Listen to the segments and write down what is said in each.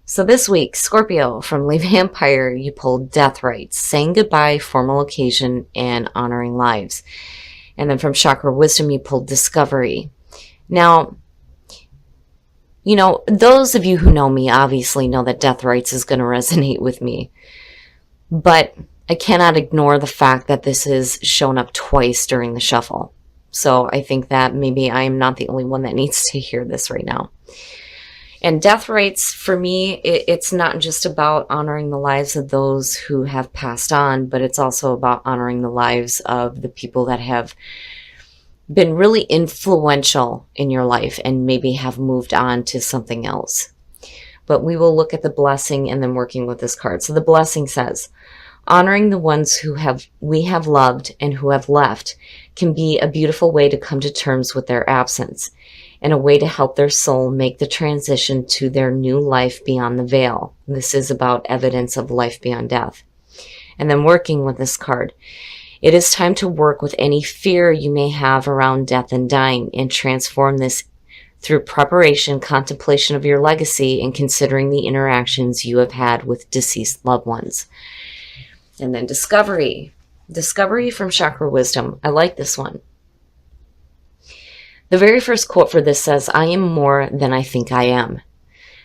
So this week, Scorpio from Leave Empire, you pulled Death Rites, saying goodbye, formal occasion, and honoring lives. And then from Chakra Wisdom, you pulled Discovery. Now, those of you who know me obviously know that Death Rites is going to resonate with me. But I cannot ignore the fact that this has shown up twice during the shuffle. So I think that maybe I am not the only one that needs to hear this right now. And death rites, for me, it's not just about honoring the lives of those who have passed on, but it's also about honoring the lives of the people that have been really influential in your life and maybe have moved on to something else. But we will look at the blessing and then working with this card. So the blessing says, honoring the ones who we have loved and who have left can be a beautiful way to come to terms with their absence, and a way to help their soul make the transition to their new life beyond the veil. This is about evidence of life beyond death. And then working with this card, it is time to work with any fear you may have around death and dying and transform this through preparation, contemplation of your legacy, and considering the interactions you have had with deceased loved ones. And then discovery. Discovery from Chakra Wisdom. I like this one. The very first quote for this says, I am more than I think I am.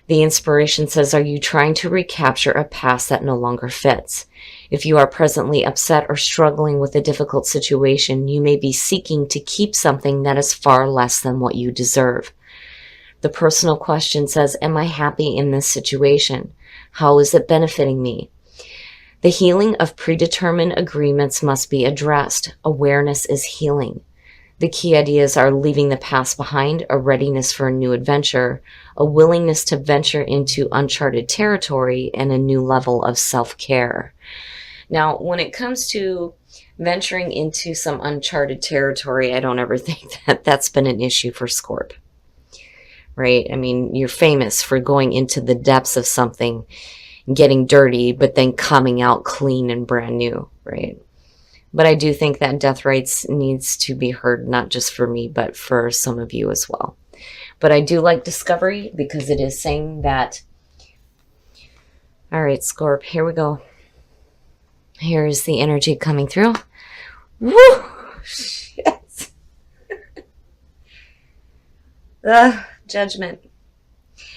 The inspiration says, are you trying to recapture a past that no longer fits? If you are presently upset or struggling with a difficult situation, you may be seeking to keep something that is far less than what you deserve. The personal question says, am I happy in this situation? How is it benefiting me? The healing of predetermined agreements must be addressed. Awareness is healing. The key ideas are leaving the past behind, a readiness for a new adventure, a willingness to venture into uncharted territory, and a new level of self-care. Now, when it comes to venturing into some uncharted territory, I don't ever think that that's been an issue for Scorp, right? I mean, you're famous for going into the depths of something, getting dirty, but then coming out clean and brand new, right? But I do think that death rites needs to be heard, not just for me, but for some of you as well. But I do like discovery because it is saying that, all right, Scorp, here we go. Here's the energy coming through. Woo! Shit. Judgment.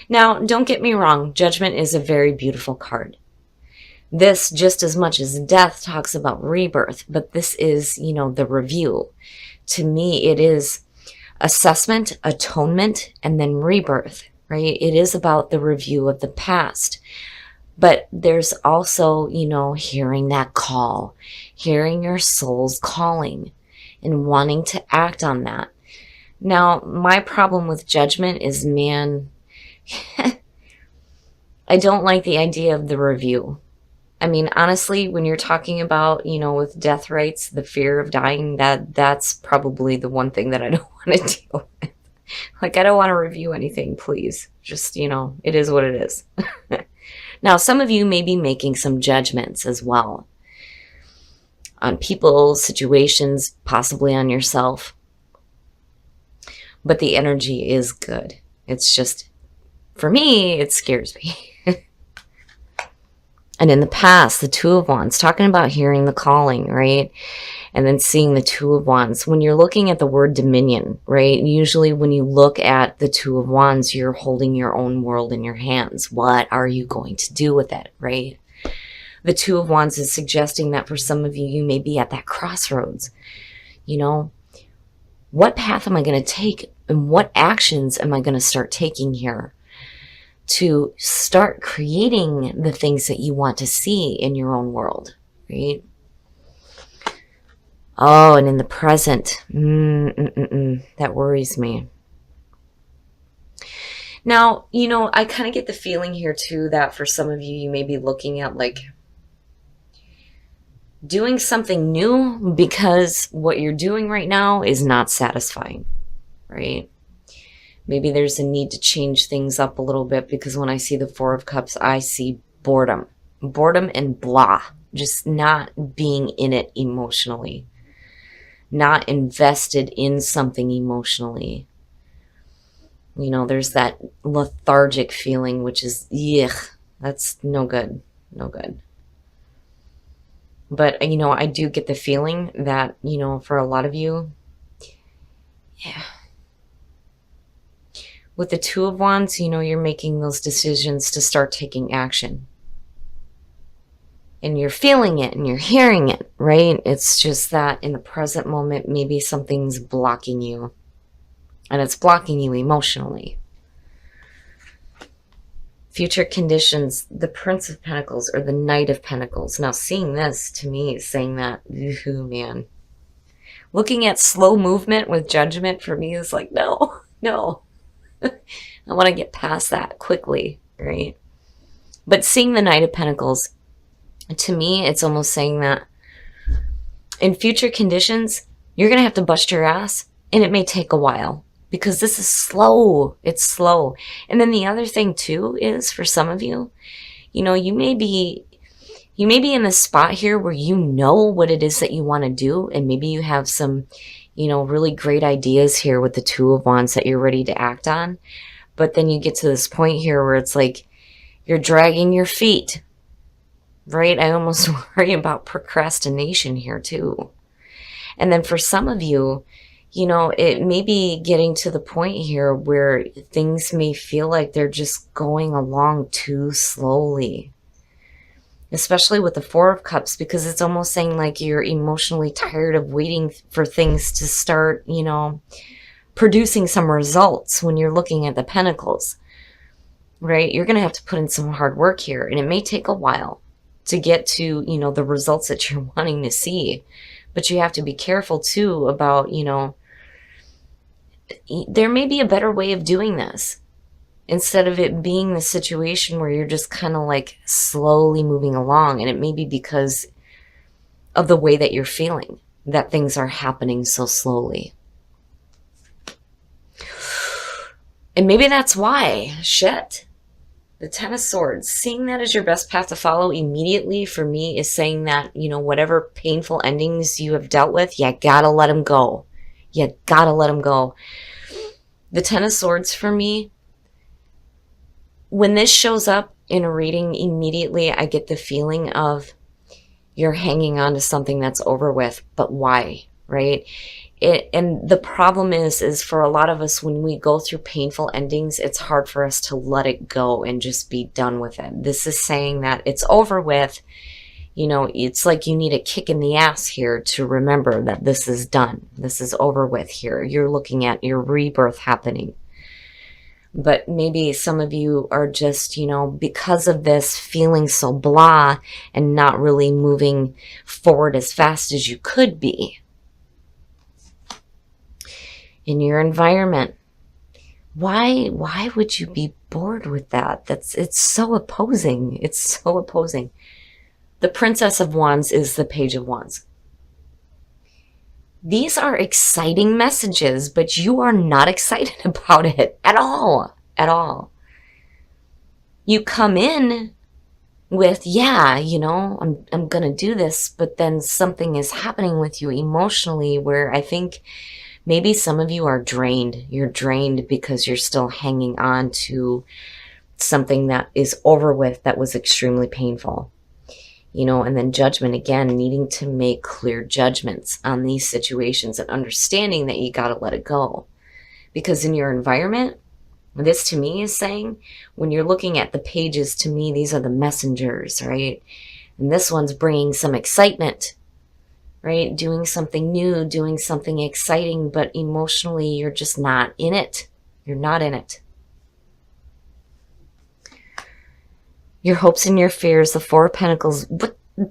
Now, don't get me wrong. Judgment is a very beautiful card. This, just as much as death, talks about rebirth, but this is, the review. To me, it is assessment, atonement, and then rebirth, right? It is about the review of the past. But there's also, hearing that call, hearing your soul's calling and wanting to act on that. Now, my problem with judgment is, man, I don't like the idea of the review. I mean, honestly, when you're talking about, with death rites, the fear of dying, that's probably the one thing that I don't want to deal with. Like, I don't want to review anything, please. Just, it is what it is. Now, some of you may be making some judgments as well on people, situations, possibly on yourself. But the energy is good. It's just, for me, it scares me. And in the past, the Two of Wands, talking about hearing the calling, right? And then seeing the Two of Wands. When you're looking at the word dominion, right? Usually when you look at the Two of Wands, you're holding your own world in your hands. What are you going to do with it, right? The Two of Wands is suggesting that for some of you, you may be at that crossroads. What path am I going to take? And what actions am I going to start taking here to start creating the things that you want to see in your own world, right? Oh, and in the present, that worries me. Now, I kind of get the feeling here too that for some of you, you may be looking at like doing something new because what you're doing right now is not satisfying, right? Maybe there's a need to change things up a little bit because when I see the Four of Cups, I see boredom. Boredom and blah. Just not being in it emotionally. Not invested in something emotionally. There's that lethargic feeling, which is, yuck. That's no good. No good. But, I do get the feeling that, for a lot of you, yeah, with the Two of Wands, you're making those decisions to start taking action. And you're feeling it and you're hearing it, right? It's just that in the present moment, maybe something's blocking you. And it's blocking you emotionally. Future conditions, the Prince of Pentacles or the Knight of Pentacles. Now, seeing this to me is saying that, ooh, man. Looking at slow movement with judgment for me is like, no, no. I want to get past that quickly, right? But seeing the Knight of Pentacles, to me, it's almost saying that in future conditions, you're going to have to bust your ass, and it may take a while. Because this is slow. It's slow. And then the other thing too is for some of you, you may be in this spot here where you know what it is that you want to do. And maybe you have some, really great ideas here with the Two of Wands that you're ready to act on. But then you get to this point here where it's like you're dragging your feet, right? I almost worry about procrastination here too. And then for some of you, it may be getting to the point here where things may feel like they're just going along too slowly. Especially with the Four of Cups, because it's almost saying like you're emotionally tired of waiting for things to start, producing some results when you're looking at the Pentacles, right? You're going to have to put in some hard work here, and it may take a while to get to, the results that you're wanting to see. But you have to be careful too about, there may be a better way of doing this instead of it being the situation where you're just kind of like slowly moving along. And it may be because of the way that you're feeling that things are happening so slowly. And maybe that's why, shit, the Ten of Swords, seeing that as your best path to follow immediately for me is saying that, whatever painful endings you have dealt with, you gotta let them go. You gotta let them go. The Ten of Swords for me, when this shows up in a reading, immediately I get the feeling of you're hanging on to something that's over with, but why, right? And the problem is for a lot of us, when we go through painful endings, it's hard for us to let it go and just be done with it. This is saying that it's over with. It's like you need a kick in the ass here to remember that this is done. This is over with here. You're looking at your rebirth happening. But maybe some of you are just, because of this, feeling so blah and not really moving forward as fast as you could be. In your environment, why would you be bored with that? It's so opposing. It's so opposing. The Princess of Wands is the Page of Wands. These are exciting messages, but you are not excited about it at all. At all. You come in with, yeah, I'm going to do this, but then something is happening with you emotionally where I think maybe some of you are drained. You're drained because you're still hanging on to something that is over with that was extremely painful. And then judgment, again, needing to make clear judgments on these situations and understanding that you got to let it go. Because in your environment, this to me is saying, when you're looking at the pages, to me, these are the messengers, right? And this one's bringing some excitement, right? Doing something new, doing something exciting, but emotionally, you're just not in it. You're not in it. Your hopes and your fears, the Four of Pentacles.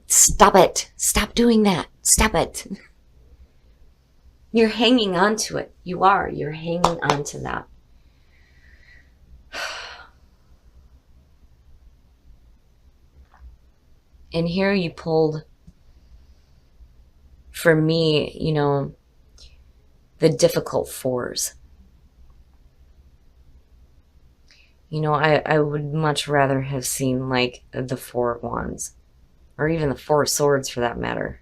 Stop it. Stop doing that. Stop it. You're hanging on to it. You are. You're hanging on to that. And here you pulled, for me, the difficult fours. I would much rather have seen like the Four of Wands, or even the Four of Swords for that matter,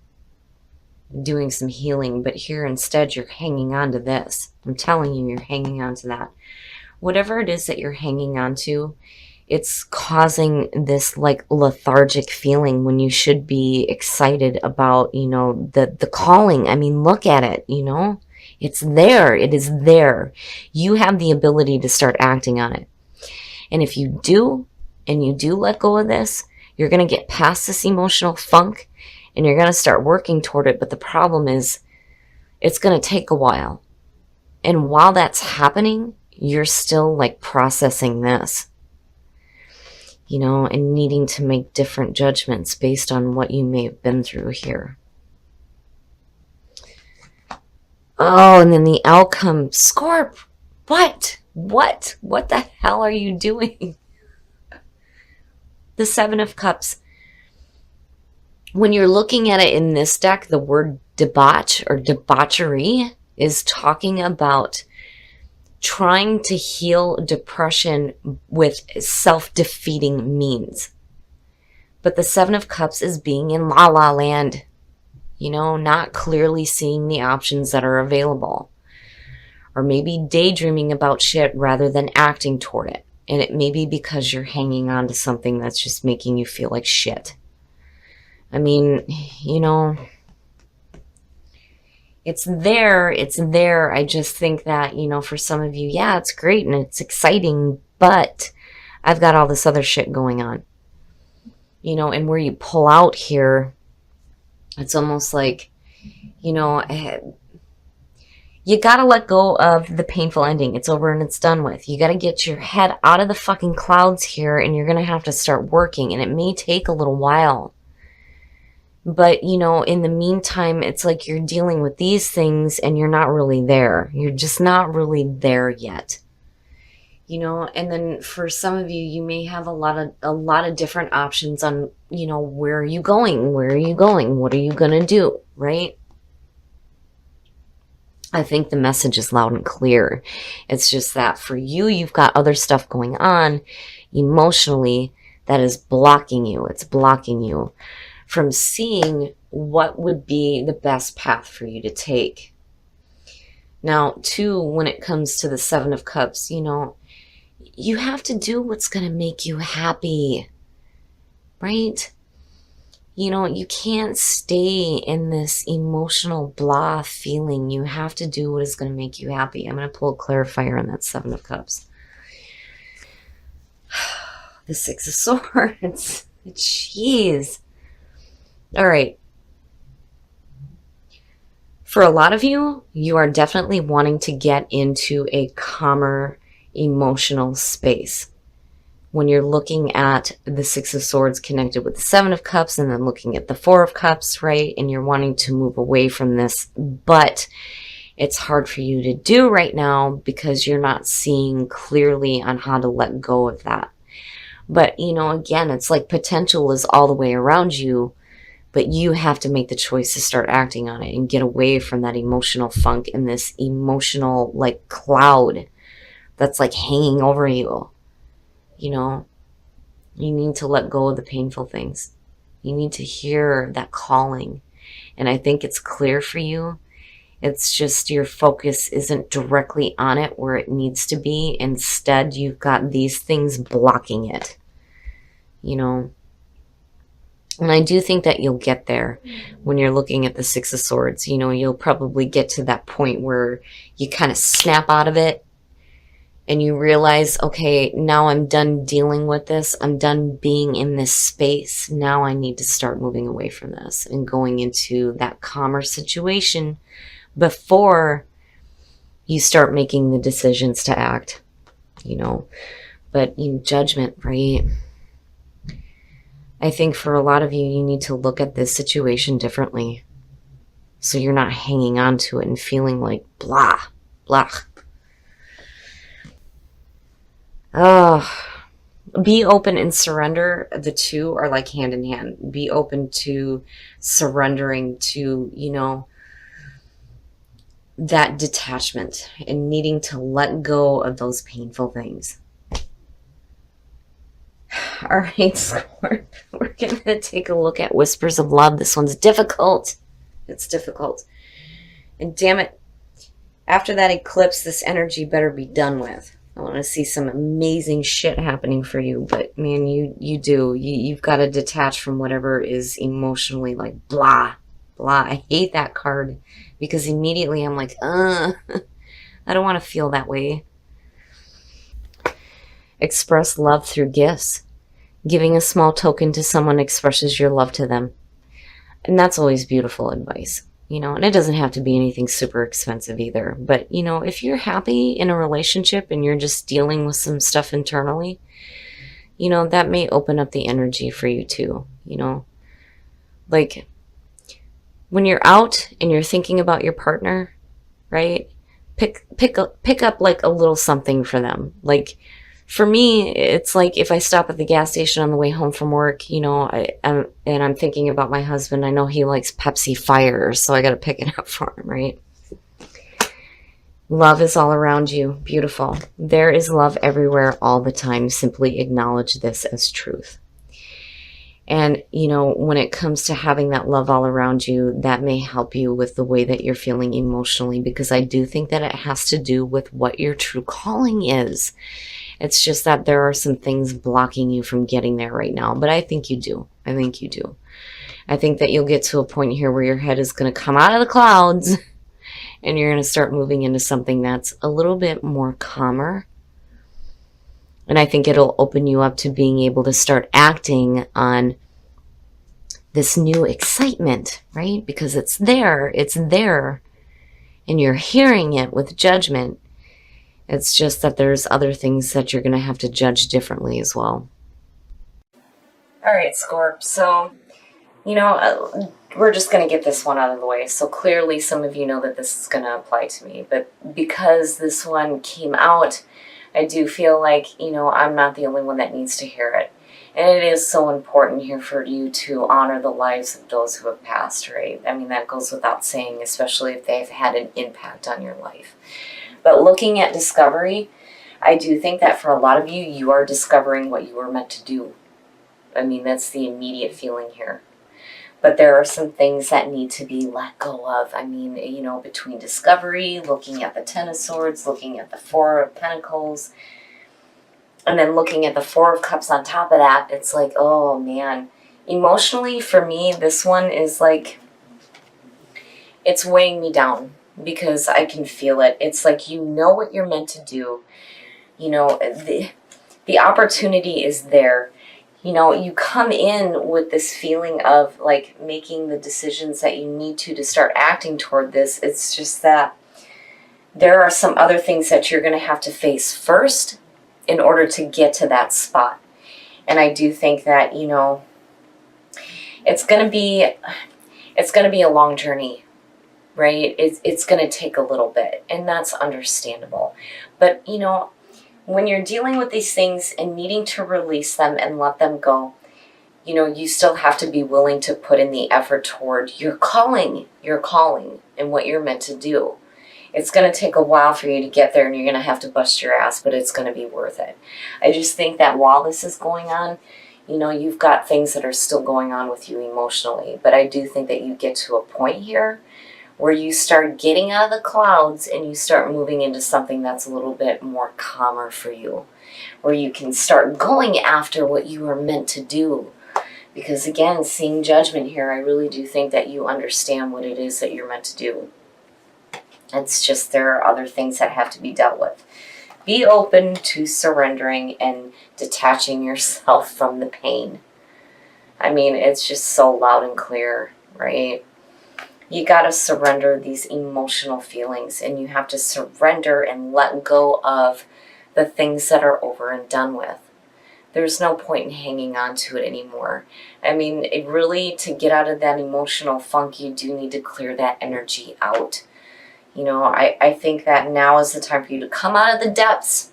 doing some healing. But here instead you're hanging on to this. I'm telling you, you're hanging on to that. Whatever it is that you're hanging on to, It's causing this like lethargic feeling when you should be excited about, you know, the calling. I mean, look at it, you know, it's there. It is there. You have the ability to start acting on it. And if you do, and you do let go of this, you're going to get past this emotional funk and you're going to start working toward it. But the problem is it's going to take a while. And while that's happening, you're still like processing this, you know, and needing to make different judgments based on what you may have been through here. Oh, and then the outcome, Scorp, what the hell are you doing? The Seven of Cups. When you're looking at it in this deck, the word debauch or debauchery is talking about trying to heal depression with self-defeating means. But the Seven of Cups is being in la la land, you know, not clearly seeing the options that are available. Or maybe daydreaming about shit rather than acting toward it. And it may be because you're hanging on to something that's just making you feel like shit. I mean, you know, it's there. It's there. I just think that, you know, for some of you, yeah, it's great and it's exciting, but I've got all this other shit going on. You know, and where you pull out here, it's almost like, you know, you got to let go of the painful ending. It's over and it's done with. You got to get your head out of the fucking clouds here, and you're going to have to start working, and it may take a little while. But, you know, in the meantime, it's like you're dealing with these things and you're not really there. You're just not really there yet. You know, and then for some of you, you may have a lot of different options on, you know, where are you going? Where are you going? What are you going to do? Right? I think the message is loud and clear. It's just that for you, you've got other stuff going on emotionally that is blocking you. It's blocking you from seeing what would be the best path for you to take. Now, too, when it comes to the Seven of Cups, you know, you have to do what's going to make you happy, right? You know, you can't stay in this emotional blah feeling. You have to do what is going to make you happy. I'm going to pull a clarifier on that Seven of Cups. The Six of Swords. Jeez. All right. For a lot of you, you are definitely wanting to get into a calmer emotional space. When you're looking at the Six of Swords connected with the Seven of Cups and then looking at the Four of Cups, right? And you're wanting to move away from this, but it's hard for you to do right now because you're not seeing clearly on how to let go of that. But, you know, again, it's like potential is all the way around you, but you have to make the choice to start acting on it and get away from that emotional funk and this emotional, like, cloud that's, like, hanging over you. You know, you need to let go of the painful things. You need to hear that calling. And I think it's clear for you. It's just your focus isn't directly on it where it needs to be. Instead, you've got these things blocking it. You know, and I do think that you'll get there when you're looking at the Six of Swords. You know, you'll probably get to that point where you kind of snap out of it. And you realize, okay, now I'm done dealing with this. I'm done being in this space. Now I need to start moving away from this and going into that calmer situation before you start making the decisions to act, you know. But in judgment, right? I think for a lot of you, you need to look at this situation differently. So you're not hanging on to it and feeling like blah, blah. Be open and surrender. The two are like hand in hand. Be open to surrendering to, you know, that detachment and needing to let go of those painful things. All right, so we're going to take a look at Whispers of Love. This one's difficult. It's difficult. And damn it, after that eclipse, this energy better be done with. I want to see some amazing shit happening for you, but man, you've got to detach from whatever is emotionally like blah, blah. I hate that card because immediately I'm like, I don't want to feel that way. Express love through gifts. Giving a small token to someone expresses your love to them. And that's always beautiful advice, and it doesn't have to be anything super expensive either. But, if you're happy in a relationship and you're just dealing with some stuff internally, that may open up the energy for you too, like when you're out and you're thinking about your partner, right? Pick up like a little something for them. Like for me, it's like if I stop at the gas station on the way home from work, I'm thinking about my husband. I know he likes Pepsi Fire, so I got to pick it up for him, right? Love is all around you. Beautiful. There is love everywhere all the time. Simply acknowledge this as truth. And, when it comes to having that love all around you, that may help you with the way that you're feeling emotionally, because I do think that it has to do with what your true calling is. It's just that there are some things blocking you from getting there right now. But I think you do. I think you do. I think that you'll get to a point here where your head is going to come out of the clouds and you're going to start moving into something that's a little bit more calmer. And I think it'll open you up to being able to start acting on this new excitement, right? Because it's there, and you're hearing it with judgment. It's just that there's other things that you're going to have to judge differently as well. All right, Scorp. So, we're just going to get this one out of the way. So clearly some of you know that this is going to apply to me. But because this one came out, I do feel like, I'm not the only one that needs to hear it. And it is so important here for you to honor the lives of those who have passed, right? I mean, that goes without saying, especially if they've had an impact on your life. But looking at discovery, I do think that for a lot of you, you are discovering what you were meant to do. I mean, that's the immediate feeling here. But there are some things that need to be let go of. I mean, between discovery, looking at the Ten of Swords, looking at the Four of Pentacles, and then looking at the Four of Cups on top of that, it's like, oh man. Emotionally, for me, this one is like, it's weighing me down because I can feel it. It's like, what you're meant to do. The opportunity is there. You come in with this feeling of like making the decisions that you need to start acting toward this. It's just that there are some other things that you're going to have to face first in order to get to that spot. And I do think that, it's going to be a long journey, right? It's going to take a little bit, and that's understandable. But, when you're dealing with these things and needing to release them and let them go, you still have to be willing to put in the effort toward your calling, and what you're meant to do. It's going to take a while for you to get there, and you're going to have to bust your ass, but it's going to be worth it. I just think that while this is going on, you've got things that are still going on with you emotionally. But I do think that you get to a point here where you start getting out of the clouds and you start moving into something that's a little bit more calmer for you, where you can start going after what you are meant to do. Because again, seeing judgment here, I really do think that you understand what it is that you're meant to do. It's just there are other things that have to be dealt with. Be open to surrendering and detaching yourself from the pain. I mean, it's just so loud and clear, right? You got to surrender these emotional feelings, and you have to surrender and let go of the things that are over and done with. There's no point in hanging on to it anymore. I mean, really, to get out of that emotional funk, you do need to clear that energy out. I think that now is the time for you to come out of the depths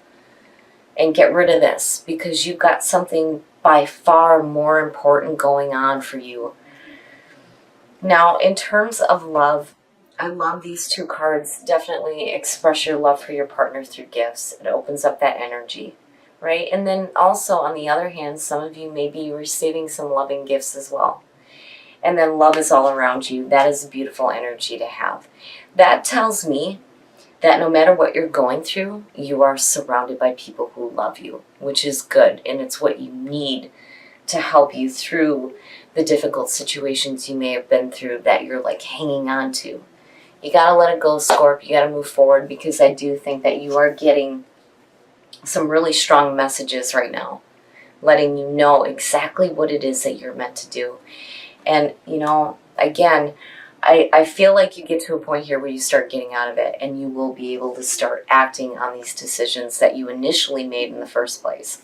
and get rid of this, because you've got something by far more important going on for you. Now, in terms of love, I love these two cards. Definitely express your love for your partner through gifts. It opens up that energy, right? And then also, on the other hand, some of you may be receiving some loving gifts as well. And then love is all around you. That is a beautiful energy to have. That tells me that no matter what you're going through, you are surrounded by people who love you, which is good, and it's what you need to help you through the difficult situations you may have been through that you're like hanging on to. You gotta let it go, Scorp. You gotta move forward, because I do think that you are getting some really strong messages right now, letting you know exactly what it is that you're meant to do. And, you know, again, I feel like you get to a point here where you start getting out of it, and you will be able to start acting on these decisions that you initially made in the first place.